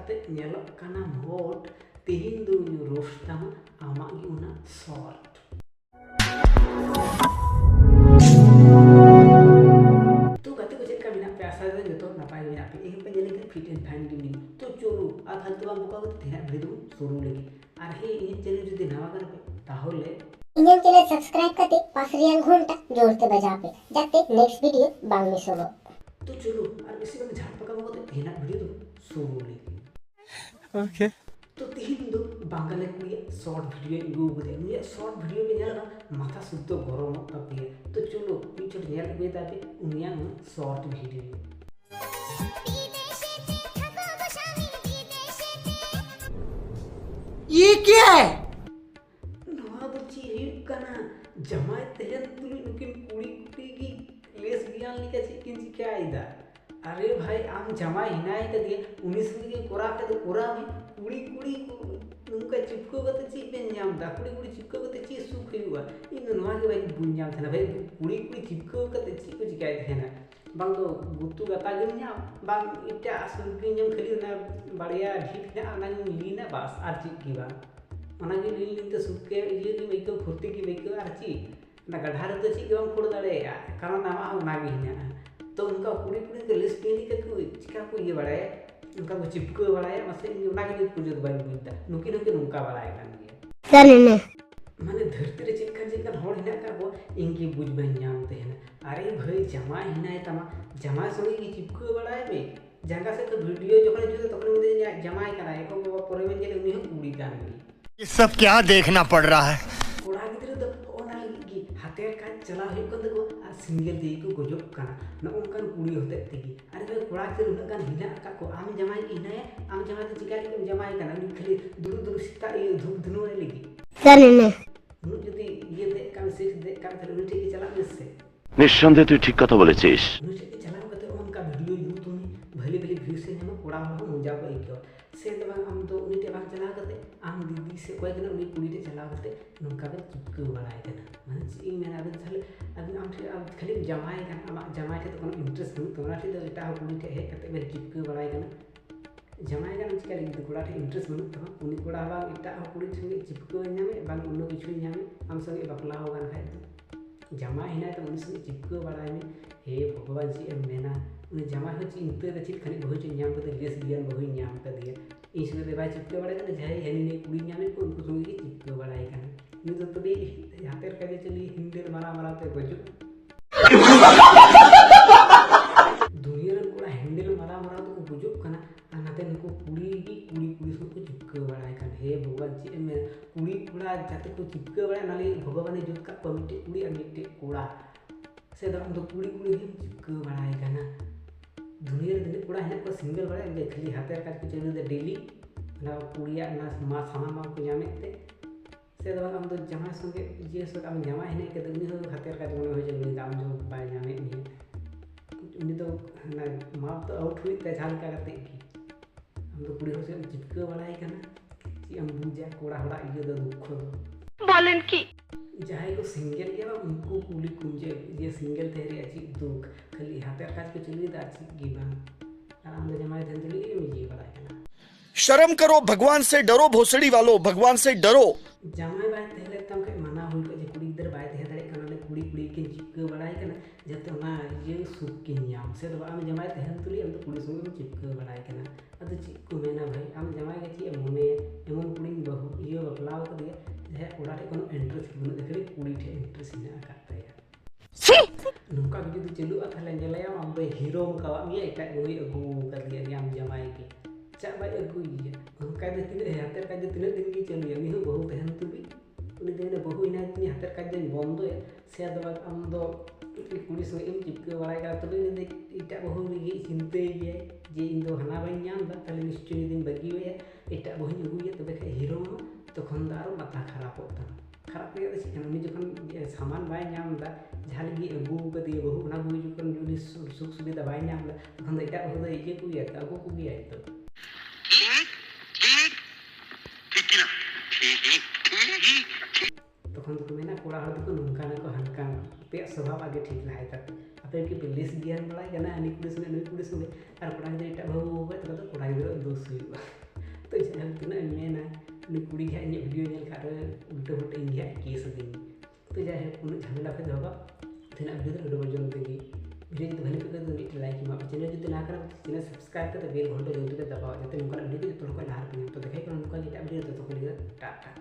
kate nyelok kana mod tihin du roastama amak gi una short. तो kate ko cheka mina pe asa de joto napai mina pe ehim pe jeli fit and fine gini to cholu ar haltu bang buka ko thina video suru lagi ar he ini channel jodi nawa kana pe tahole Indian channel subscribe करते पास रियांग घंटा जोड़ते बजा पे जाते next video बांग में solo तो चलो और इसी में झाड़ पका को हेना वीडियो तो शुरू लेगी ओके तो तीन दो बांगले कुड़ी शॉर्ट वीडियो इगु गदे ये शॉर्ट वीडियो में नेला माथा शुद्ध गरम तपिए तो चलो पीछे नेल गए ताबे उनिया शॉर्ट वीडियो ये क्या है जमाय तेहन तुली नुकिन कुड़ी कुड़ी की लेसबियन लिखा चिकिन चिका आइदा अरे भाई आम जमाय हिनाय कदे 19 के कोरा के तो कोरा में कुड़ी कुड़ी नुका चिपको गते ची पे न्याम दा कुड़ी कुड़ी चिपको गते ची सुख हुआ इन नवा के भाई बुन्याम थना भाई कुड़ी कुड़ी चिपको गते ची को चिकाय थेना बांग दो गुतु गता गिन्या बांग इटा सुनकिन जम खली ना बढ़िया ढीठ ना ना लीना बस आर ची की बा ओनागे लीन तो सुके ये की मेको फुर्ती की मेको आरची ना गढ़ार तो ची गम फोड़ दाड़े कारण नामा ओनागे हिना तो उनका कुड़ी कुड़ी के लिस्ट पेनी के को चिका को ये बड़ाए उनका को चिपको बड़ाए मसे ओनागे जो पूजो बाई बुइता नुकी नुकी नुका बड़ाए कान गे करने माने धरती रे चिका होड़ हिना का को इंगी बुझ बन जानते हैं अरे भाई जमा हिना है तमा जमा सोई की चिपको बड़ाए बे जंगा से तो वीडियो जोखने जो तो कने जमाई करा एको बाबा परे में जे उनी कुड़ी कान गे ये सब क्या देखना पड़ रहा है कोड़ा गिद्रे दो ओना लगी हातेर का चला हुई को देखो आ सिंगल दे को गजब काना न उनकान कुड़ी होते तिगी अरे भाई कोड़ा गिद्रे उन कान हिना का को आम जमाई की हिना आम जमाई तो चिका के जमाई काना उनी खाली दुरु दुरु सीता ये धूप धनु लगी करने उन जदी ये दे काम सिक्स दे काम थले उन ठीक चला मिससे निस्संदेह তুই ঠিক কথা বলেছিস उन ठीक चला कते उनका वीडियो यू तुम भले भले व्यू से हम कोड़ा हो मुजा को एक से तो हम तो उनी टे बाग चला करते आम दीदी से कोई दिन उनी कुड़ी टे चला करते नुका बे चिपको बड़ाई देना माने ची मेना अब थाले अब आम थे अब खाली जमाई का आम जमाई थे तो कोनो इंटरेस्ट नहीं तोरा थे तो एटा कुड़ी टे हे करते बे चिपको बड़ाई देना जमाई का चिका लगी तो कोड़ा थे इंटरेस्ट नहीं तो उनी कोड़ा बा एटा कुड़ी थे चिपको न्यामे बांग उनो किछु न्यामे आम संगे बकला होगा खाय जमा हिना तो उनी संगे चिपको बड़ाई में हे भगवान जी एम मेना उनी जमा हो ची इंते द चित खाली बहु ची न्याम कते लेस बियान बहु न्याम क दिए इस में बाय चिपके बड़ाई करे जाय हेनी ने कुड़ी न्यामे को उनको संगे चिपके बड़ाई काना नी तो तबे हातेर का चली हिंदे मारा मारा ते गजु दुनिया रे कोड़ा हिंदे मारा मारा तो बुजो काना नाते नको कुड़ी कुड़ी सो को चिपके बड़ाई कान हे भगवान जी एम कुड़ी कुड़ा जाते को चिपके बड़ाई नाले भगवान ने जुत का पमिटे कुड़ी आ मिटे कोड़ा से तो हम तो कुड़ी कुड़ी ही चिपके बड़ाई काना दुनिया रे दिन कोड़ा है को सिंगल बड़ाई दे खाली हातेर का चली दे डेली ना कुड़िया ना मा सामा मा को जामेते से तो हम तो जमा संगे जे सो हम जमा है के तो उनी हो हातेर का जमा हो जल्दी दाम जो बाय जामे नहीं उनी तो ना मा तो आउट हुई ते झाल का करते हम तो कुड़ी हो से चिपके बड़ाई काना कि हम बुझा कोड़ा हड़ा ये तो दुख बोलन की जाए को सिंगल के उनको कुली कुंजे ये सिंगल तेरे अच्छी दुख खाली हातेर काज के चली दा अच्छी गिबा आराम से जमाए धन चली ये जी बड़ाई काना शर्म करो भगवान से डरो भोसड़ी वालों भगवान से डरो जमाई बाय तेले तम के मना हुई को जे कुड़ी इधर बाय ते दड़े कना ले कुड़ी कुड़ी के चिपके बड़ाई कना जते ना ये सुख के नियम से तो हम जमाई ते हन तुली हम तो कुड़ी संगे चिपके बड़ाई कना अद चिपको मेना भाई हम जमाई के ची मोने एमन कुड़ी बहु ये बकलाव कर दिया जे ओड़ा टे कोनो इंटरेस्ट बन देखले कुड़ी टे इंटरेस्ट ना करता है नुका भी तो चलू अथले नेलाया हम बे हीरो का मिया एटा गोई अगु कर दिया नियम जमाई के चा बाय अगु ये उनका दे तिने हातेर का जे तिने दिन की चलू यमी हो बहुत हन तुबी उनी देने बहु इना तिने हातेर का जे बंद है से दबा हम दो कुड़ी संगे एम चिपके बड़ाई का तबे ने इटा बहु लगी चिंते ये जे इन दो हना बाय नाम दा तले निश्चय दिन बगी हुए इटा बहु अगु ये तबे हीरो तखन दारो माथा खराब होता खराब के दे चिकन उनी जखन सामान बाय नाम दा झाल गी अगु के दिए बहु ना बहु जखन जुनी सुख सुविधा बाय नाम दा तखन इटा बहु दे ये कुया अगु को भी आय तो तखन तो मेना कोड़ा हड़ को नुका ना को हनका पे स्वभाव आगे ठीक रहा है apa कि पुलिस ज्ञान बड़ा करना हनी कुड़ी संगे नुई कुड़ी संगे और कोड़ा गिद्रा एटा भाव होगा तो कोड़ा गिद्रा दोष हुआ तो जहाँ तीना मेना नुई कुड़ी घा इन वीडियो नेल खारे उल्टे उल्टे इन घा केस दिन तो जहाँ उन झमेला पे दबा तीना वीडियो रो बजन देगी वीडियो जो भले पे तो नीट लाइक मा चैनल जो ना कर चैनल सब्सक्राइब करते बेल घंटे जल्दी दबाओ जाते नुका वीडियो तो को लार पे तो देखाई को नुका वीडियो तो टाटा।